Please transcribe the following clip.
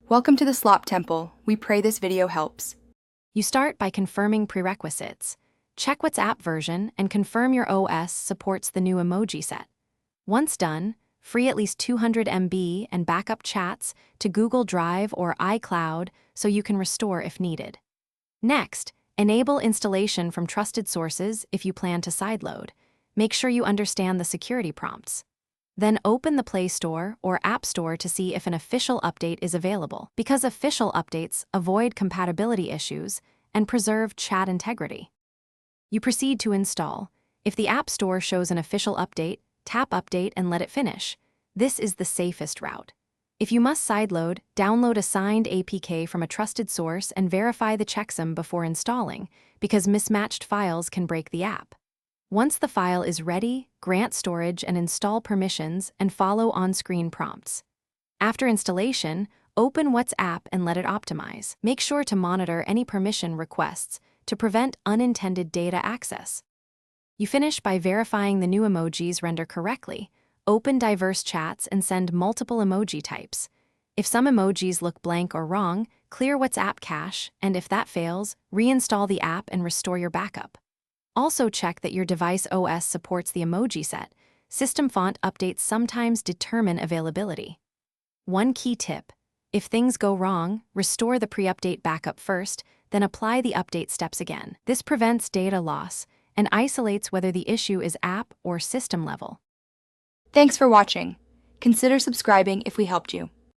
Welcome to the Slop Temple. We pray this video helps. You start by confirming prerequisites. Check what's app version and confirm your OS supports the new emoji set. Once done, free at least 200 MB and backup chats to Google Drive or iCloud so you can restore if needed. Next, enable installation from trusted sources if you plan to sideload. Make sure you understand the security prompts. Then open the Play Store or App Store to see if an official update is available, because official updates avoid compatibility issues and preserve chat integrity. You proceed to install. If the App Store shows an official update, tap Update and let it finish. This is the safest route. If you must sideload, download a signed APK from a trusted source and verify the checksum before installing, because mismatched files can break the app. Once the file is ready, grant storage and install permissions and follow on-screen prompts. After installation, open WhatsApp and let it optimize. Make sure to monitor any permission requests to prevent unintended data access. You finish by verifying the new emojis render correctly. Open diverse chats and send multiple emoji types. If some emojis look blank or wrong, clear WhatsApp cache, and if that fails, reinstall the app and restore your backup. Also check that your device OS supports the emoji set. System font updates sometimes determine availability. One key tip: if things go wrong, restore the pre-update backup first, then apply the update steps again. This prevents data loss and isolates whether the issue is app or system level. Thanks for watching. Consider subscribing if we helped you.